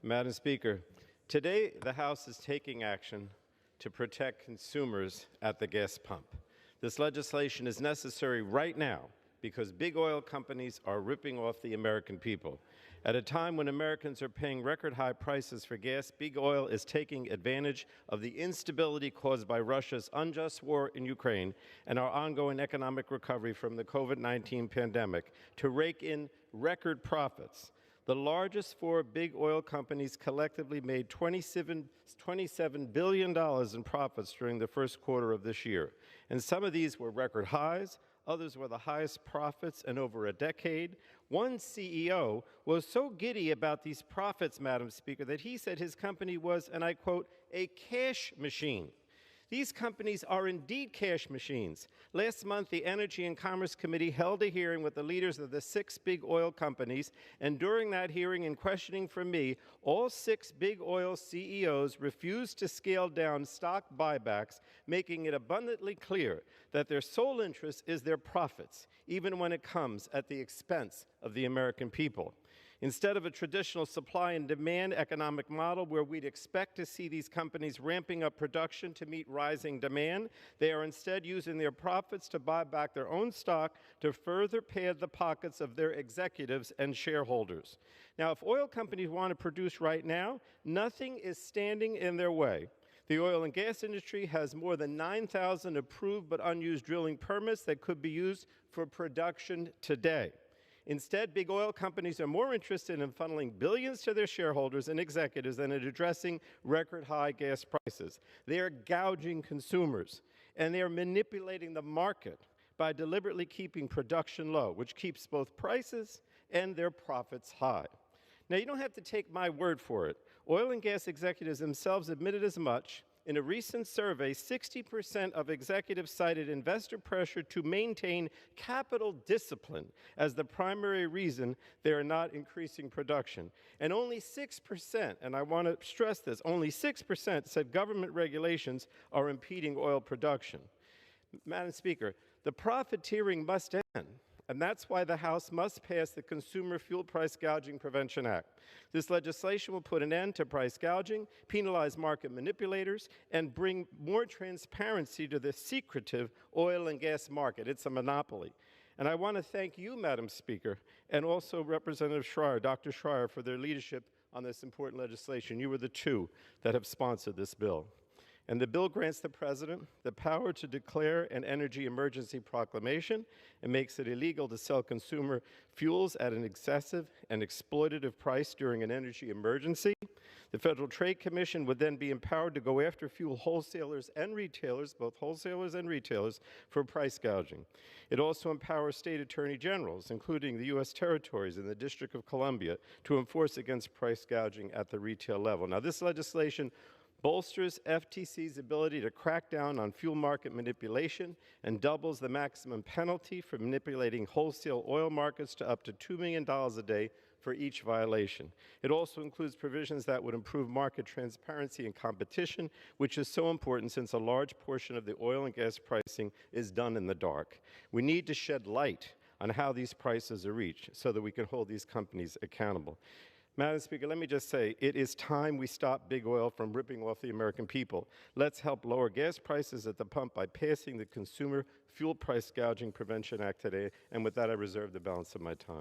Madam Speaker, today the House is taking action to protect consumers at the gas pump. This legislation is necessary right now because big oil companies are ripping off the American people. At a time when Americans are paying record high prices for gas, big oil is taking advantage of the instability caused by Russia's unjust war in Ukraine and our ongoing economic recovery from the COVID-19 pandemic to rake in record profits. The largest four big oil companies collectively made $27 billion in profits during the first quarter of this year. And some of these were record highs, others were the highest profits in over a decade. One CEO was so giddy about these profits, Madam Speaker, that he said his company was, and I quote, a cash machine. These companies are indeed cash machines. Last month, the Energy and Commerce Committee held a hearing with the leaders of the 6 big oil companies, and during that hearing and questioning from me, all 6 big oil CEOs refused to scale down stock buybacks, making it abundantly clear that their sole interest is their profits, even when it comes at the expense of the American people. Instead of a traditional supply and demand economic model where we'd expect to see these companies ramping up production to meet rising demand, they are instead using their profits to buy back their own stock to further pad the pockets of their executives and shareholders. Now, if oil companies want to produce right now, nothing is standing in their way. The oil and gas industry has more than 9,000 approved but unused drilling permits that could be used for production today. Instead, big oil companies are more interested in funneling billions to their shareholders and executives than in addressing record-high gas prices. They are gouging consumers, and they are manipulating the market by deliberately keeping production low, which keeps both prices and their profits high. Now, you don't have to take my word for it. Oil and gas executives themselves admitted as much. In a recent survey, 60% of executives cited investor pressure to maintain capital discipline as the primary reason they are not increasing production. And only 6%, and I want to stress this, only 6% said government regulations are impeding oil production. Madam Speaker, the profiteering must end. And that's why the House must pass the Consumer Fuel Price Gouging Prevention Act. This legislation will put an end to price gouging, penalize market manipulators, and bring more transparency to the secretive oil and gas market. It's a monopoly. And I want to thank you, Madam Speaker, and also Representative Schreier, Dr. Schreier, for their leadership on this important legislation. You were the two that have sponsored this bill. And the bill grants the President the power to declare an energy emergency proclamation and makes it illegal to sell consumer fuels at an excessive and exploitative price during an energy emergency. The Federal Trade Commission would then be empowered to go after fuel wholesalers and retailers, both wholesalers and retailers, for price gouging. It also empowers state attorney generals, including the U.S. territories and the District of Columbia, to enforce against price gouging at the retail level. Now, this legislation bolsters FTC's ability to crack down on fuel market manipulation and doubles the maximum penalty for manipulating wholesale oil markets to up to $2 million a day for each violation. It also includes provisions that would improve market transparency and competition, which is so important since a large portion of the oil and gas pricing is done in the dark. We need to shed light on how these prices are reached so that we can hold these companies accountable. Madam Speaker, let me just say, it is time we stop big oil from ripping off the American people. Let's help lower gas prices at the pump by passing the Consumer Fuel Price Gouging Prevention Act today. And with that, I reserve the balance of my time.